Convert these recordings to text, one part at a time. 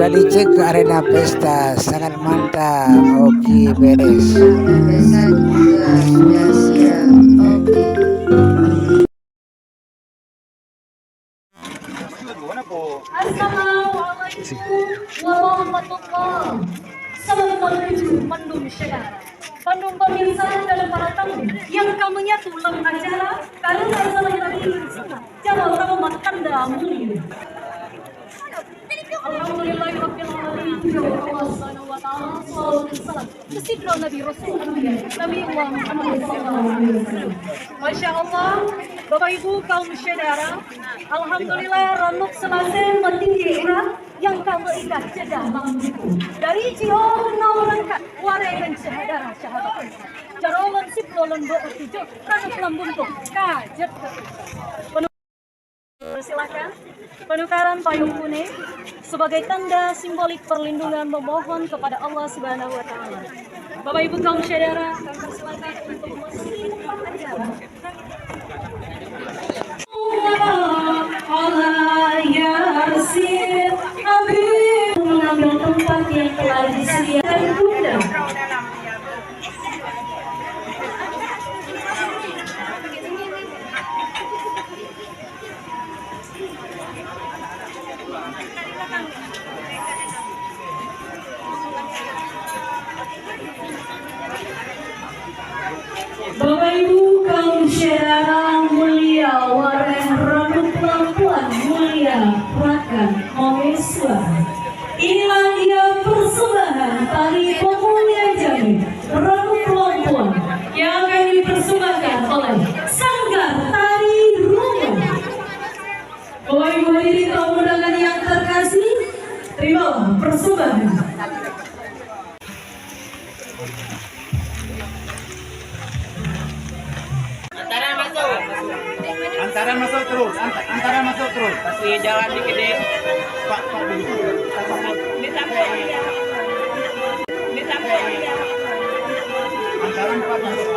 sudah dicek ke arena pesta, sangat mantap. Oke, beres. Pesta juga sudah siap. Oke. Assalamualaikum warahmatullahi wabarakatuh. Bandung Syedara, Bandung pemirsa dan para tamu yang kamunya tulang acara karena salah jangan tahu makan mulia. Alhamdulillahirrahmanirrahim. Allah subhanahu wa ta'ala sallallahu alaihi wasallam kesidra Nabi Rasul Nabi Muhammad sallallahu alaihi wasallam. Masya Allah, Bapak Ibu kaum syedara, alhamdulillah ranuk selasa mentinggi era yang kamu ikat jeda mampu dari Ciong naurangkat waregan syahadara syahadat jarolan siplolon betujuh ranuk lambung tuh kajet. Silakan penukaran payung kuning sebagai tanda simbolik perlindungan memohon kepada Allah Subhanahu wa taala. Bapak Ibu kaum syedara, kami persilakan untuk memasuki tempat acara. Allah Yasin Habib mengambil tempat yang telah disediakan Bunda. Bapak Ibu kaum syedara mulia wareh ranuk perempuan mulia rakan Maheswara. Inilah dia persembahan tari pemulia Jambi ranuk perempuan yang akan dipersembahkan oleh Sanggar Tari Rungu. Bapak Ibu hadirin kaum undangan yang terkasih, terimalah persembahan. Antara masuk terus. Kasih jalan dikit deh. Pak dulu. Ini sampai. Antara Pak masuk.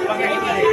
Pakai ini deh.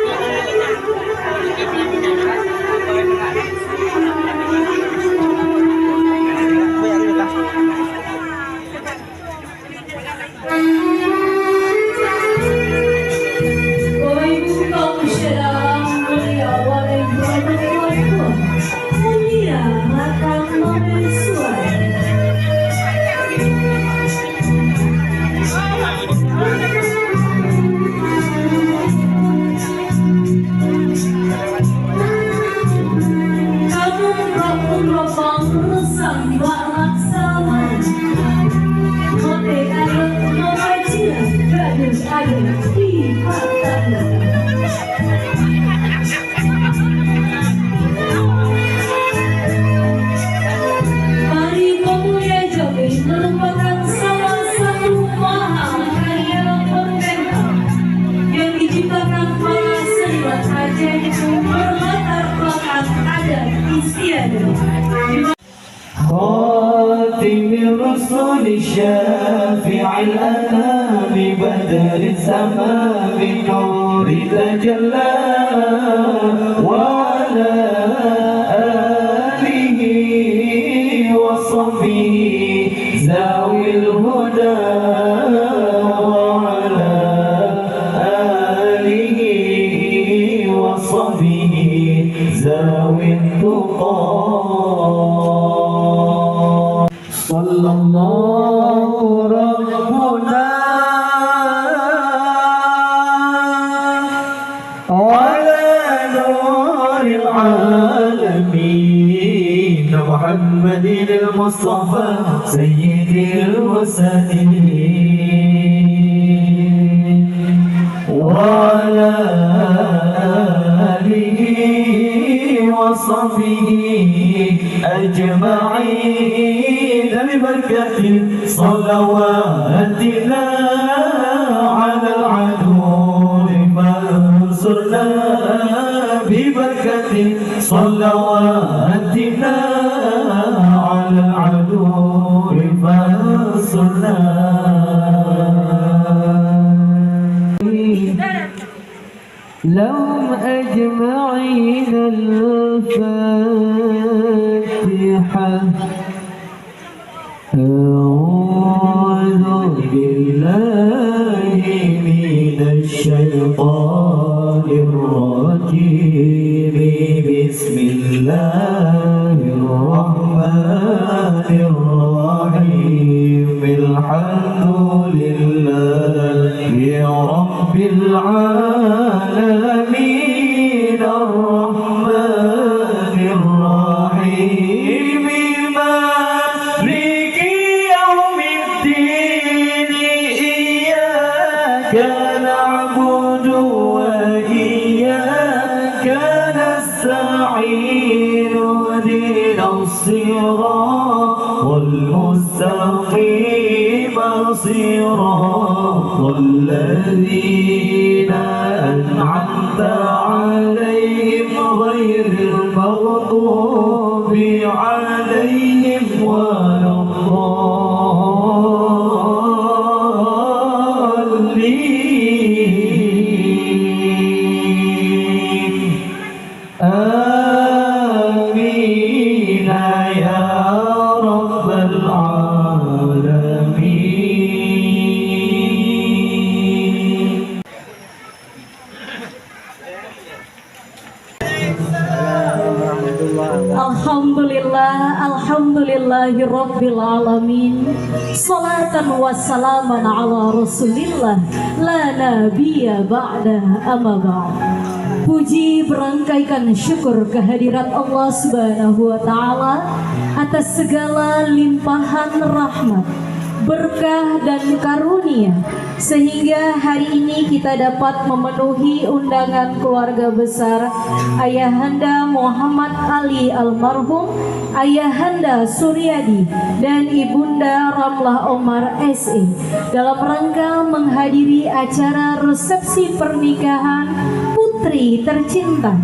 خاتم الرسل الشافع الأنام بدر الزمان بالنور تجلى وعلى آله وصحبه ذوي الهدى وعلى آله وصحبه ذوي التقى صلى الله ربنا على نور العالمين محمد المصطفى سيد المرسلين وعلى آله وصحبه أجمعين ببركة صلواتنا على العدو فانصرنا ببركة صلواتنا على العدو فانصرنا لهم أجمعين الفاتحة أعوذ بالله من الشيطان الرجيم بسم الله الرحمن الرحيم الحمد لله رب العالمين الرحمن الرحيم مالك يوم الدين إياك نعبد وإياك نستعين اهدنا الصراط المستقيم صراط الذين أنعمت عليهم غير المغضوب عليهم ولا الضالين آمين يا رب العالمين. Alhamdulillahirabbil alamin. Salatan wassalaman ala Rasulillah la nabiyya ba'da amma ba'd. Puji berangkaikan syukur kehadirat Allah Subhanahu wa taala atas segala limpahan rahmat, berkah dan karunia sehingga hari ini kita dapat memenuhi undangan keluarga besar Ayahanda Muhammad Ali almarhum, Ayahanda Suryadi dan Ibunda Ramlah Omar SE dalam rangka menghadiri acara resepsi pernikahan putri tercinta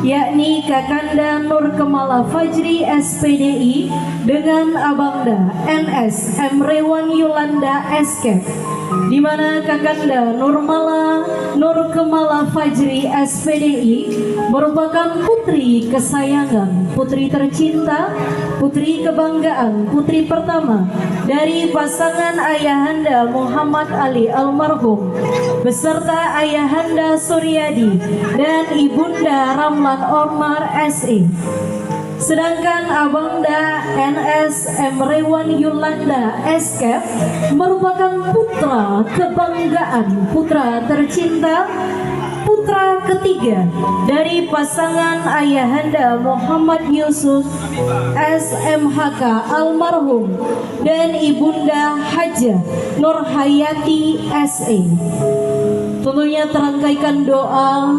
yakni Kakanda Nur Kemala Fajri SPDI dengan Abangda NS Emrewan Yolanda SK, di mana Kakanda Nur Kemala Fajri SPDI merupakan putri kesayangan, putri tercinta, putri kebanggaan, putri pertama dari pasangan Ayahanda Muhammad Ali almarhum beserta Ayahanda Suryadi dan Ibunda Ramlan Omar SE. Sedangkan Abangda NS Emrewan Yolanda SK merupakan putra kebanggaan, putra tercinta, putra ketiga dari pasangan Ayahanda Muhammad Yusuf SMHK almarhum dan Ibunda Haja Nur Hayati SE. Tentunya terangkaikan doa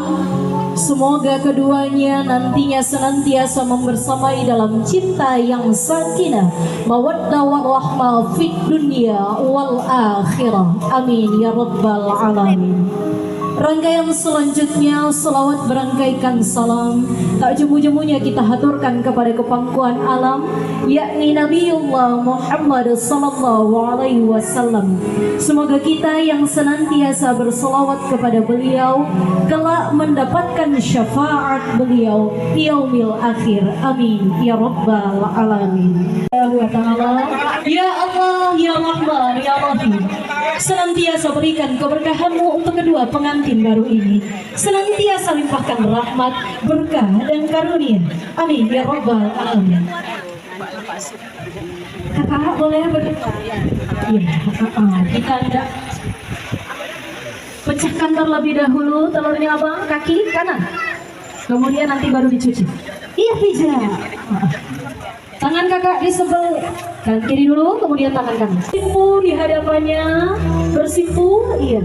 semoga keduanya nantinya senantiasa membersamai dalam cinta yang sakinah, mawaddah warahmah fid dunya wal akhirah. Amin ya rabbal alamin. Rangkaian selanjutnya selawat berangkaikan salam tak jemu-jemunya kita haturkan kepada kepangkuan alam yakni Nabiullah Muhammad sallallahu alaihi wasallam. Semoga kita yang senantiasa berselawat kepada beliau kelak mendapatkan syafaat beliau di yaumil akhir. Amin ya rabbal alamin. Ya Allah, ya Rahman, ya Rahim, senantiasa berikan keberkahan-Mu untuk kedua pengantin baru ini. Senantiasa limpahkan rahmat, berkah dan karunia. Amin ya rabbal alamin. Kakak boleh berdoa? Iya, kita tidak pecahkan terlebih dahulu telurnya abang, kaki kanan, kemudian nanti baru dicuci. Iya pijat. Tangan kakak di sebelah kanan kiri dulu, kemudian tangan kanan. Bersimpu di hadapannya, bersimpu, iya.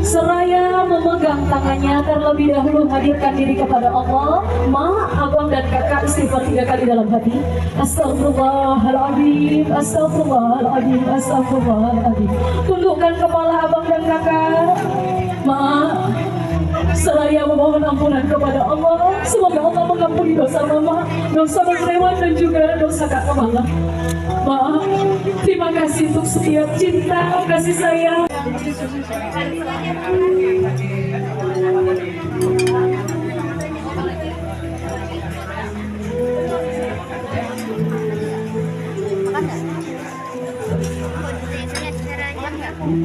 Seraya memegang tangannya terlebih dahulu hadirkan diri kepada Allah. Ma, abang dan kakak istighfar 3 kali dalam hati. Astagfirullahaladzim, astagfirullahaladzim, astagfirullahaladzim. Tundukkan kepala abang dan kakak. Ma, seraya memohon ampunan kepada Allah. Semoga Allah mengampuni dosa mama, dosa Bang Rewan dan juga dosa kakak mama. Maaf, terima kasih untuk setiap cinta, kasih sayang. Mama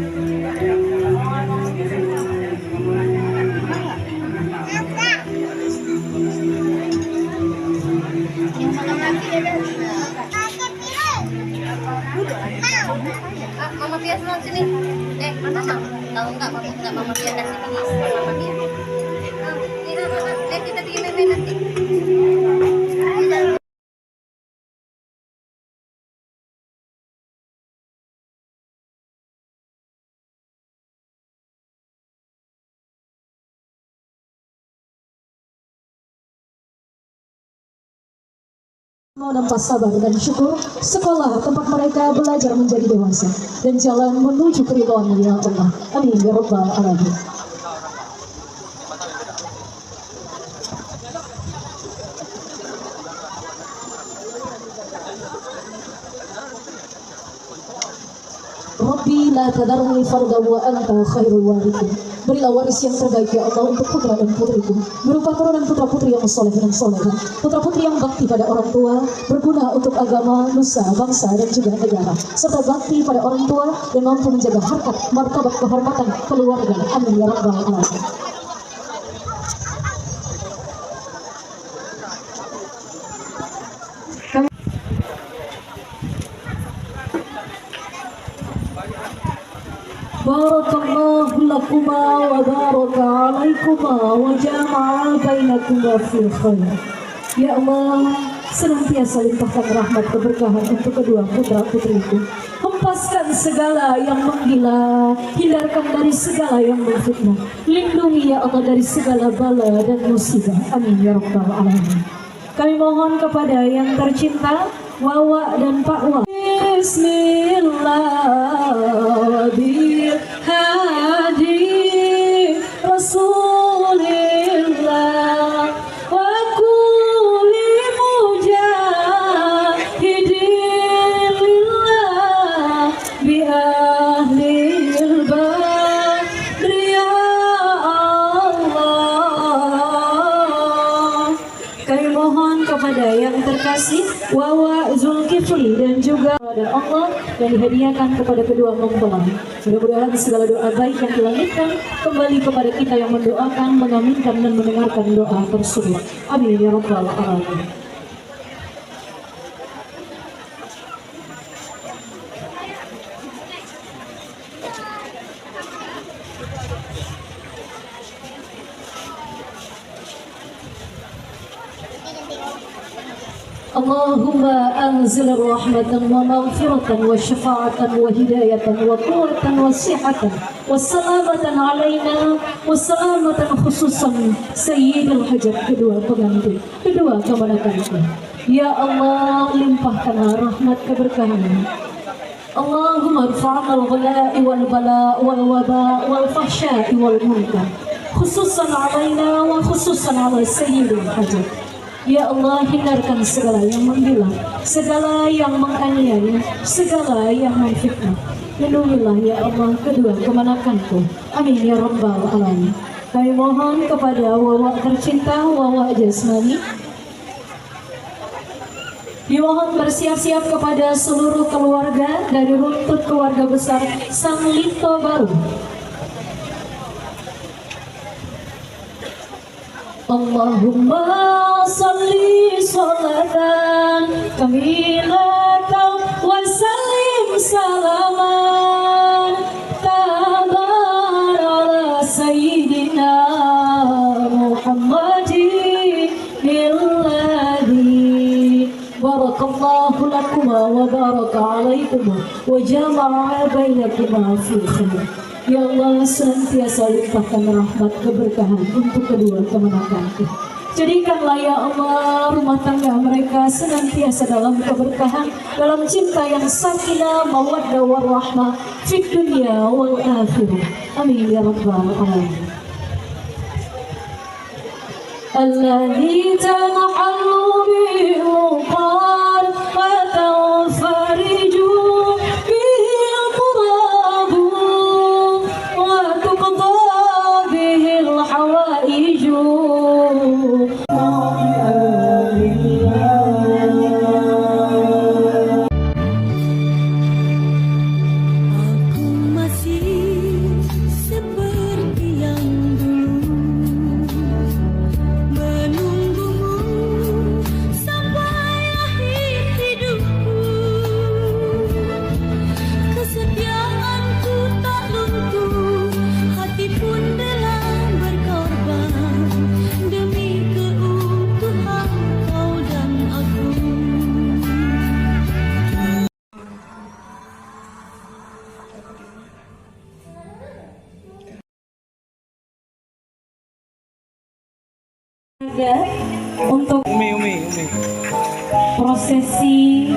Pia semua sini. Mama, tahu nggak Mama Pia kasih ini Mama Pia. Ini lihat kita bikin meme nanti. Menambah sabar dan syukur sekolah tempat mereka belajar menjadi dewasa dan jalan menuju keridhaan ya Allah. Amin ya rabbal alamin. Rabbi la tadarni farda wa anta khairul warithin. Berilah waris yang terbaik ya Allah untuk putra dan putriku, berupa turunan putra putri yang soleh dan soleha, putra putri yang bakti pada orang tua, berguna untuk agama, nusa, bangsa dan juga negara, serta bakti pada orang tua dan mampu menjaga harkat, martabat, kehormatan keluarga. Amin ya rabbal alamin. Barakallahu lakuma wa baraka alaikuma wa jama'a bainakuma fil khair. Ya Allah, senantiasa limpahkan rahmat keberkahan untuk kedua putra putriku. Hempaskan segala yang menggila, hindarkan dari segala yang memfitnah. Lindungi ya Allah dari segala bala dan musibah. Amin ya rabbal alamin. Kami mohon kepada yang tercinta Wawa dan Pak Wa. Bismillah bil hadi Rasulillah wa kulli mujahidin lillah bi ahlil badri ya Allah. Kami mohon kepada yang terkasih Wawa Zulkifli dan juga kepada Allah dan dihadiahkan kepada kedua mempelai. Mudah-mudahan segala doa baik yang dilangitkan kembali kepada kita yang mendoakan, mengaminkan dan mendengarkan doa tersebut. Amin ya rabbal alamin. Allahumma anzil rahmatan wa maghfiratan wa syafa'atan wa hidayatan wa quwwatan wa sihatan wa salamatan alaina wa salamatan khususan sayyidul hajat kedua pengantin, kedua kemenakanku. Ya Allah, limpahkanlah rahmat keberkahan. Allahumma rfa'na al-ghala'i wal bala' wal waba' wal fahsya'i wal munkar khususan alaina wa khususan ala sayyidul hajat. Ya Allah, hindarkan segala yang menggila, segala yang menganiaya, segala yang memfitnah. Lindungilah ya Allah kedua kemenakanku. Amin ya rabbal alamin. Kami mohon kepada Wawa tercinta, Wawa Jasmani, dimohon bersiap-siap kepada seluruh keluarga dari runtut keluarga besar Sang Lito Baru. Allahumma salli salatan kamilatan wa sallim salaman tabar ala sayyidina Muhammadin alladhi barakallahu lakuma wa baraka alaikuma wa jama'a bainakuma fi khair. Ya Allah, senantiasa limpahkan rahmat keberkahan untuk kedua kemenakanku. Jadikanlah ya Allah rumah tangga mereka senantiasa dalam keberkahan, dalam cinta yang sakinah, mawaddah warahmah fid dunya wal akhirah. Amin ya rabbal alamin. Alladzi tanhallu bil qar wa tanfariju Aku masih Anda untuk Umi. prosesi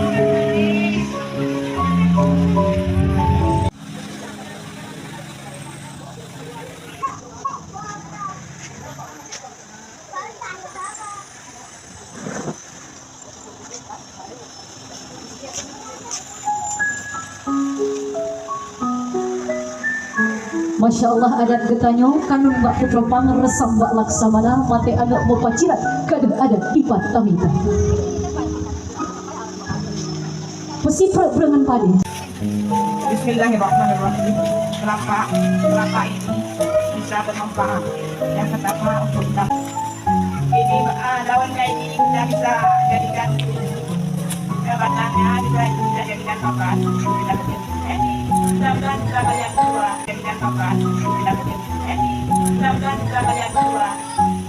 Masya Allah adat getanyo kanun Mbak Putra Pangan resam Mbak Laksamana mate anak mau pacirat kada adat ipat tamita pesipra berengan padi. Bismillahirrahmanirrahim. Kelapa ini bisa bermanfaat. Yang pertama untuk ini daunnya ini kita bisa jadikan batangnya bisa jadikan pakan. Ini mudah-mudahan cara yang kedua jadikan pakan. Ini mudah-mudahan cara yang kedua.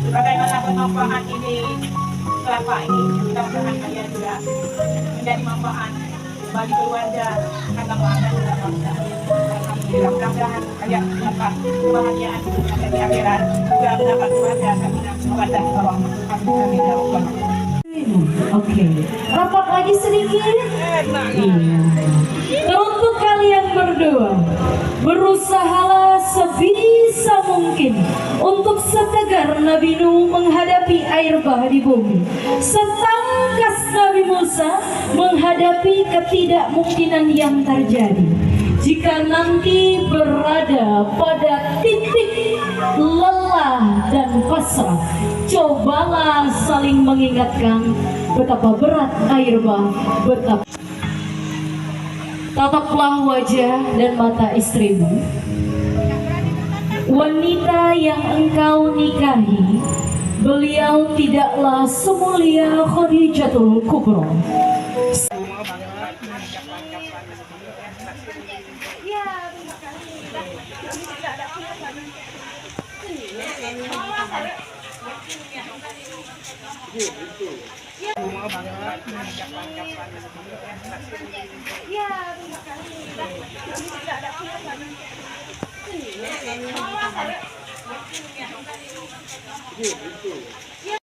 Bagaimana bermanfaat ini kelapa ini mudah-mudahan kalian juga menjadi manfaat bagi keluarga karena makan dan bangsa. Alhamdulillah mudah-mudahan kalian mendapat kebahagiaan di akhirat juga mendapat keluarga kami kepada Allah. Amin. Oke, rapat lagi sedikit. Iya. Untuk kalian berdua, berusahalah sebisa mungkin untuk setegar Nabi Nuh menghadapi air bah di bumi, setangkas Nabi Musa menghadapi ketidakmungkinan yang terjadi. Jika nanti berada pada titik lelah dan pasrah, cobalah saling mengingatkan betapa berat air bah, betapa. Tataplah wajah dan mata istrimu, wanita yang engkau nikahi. Beliau tidaklah semulia Khadijatul Kubra. Ya,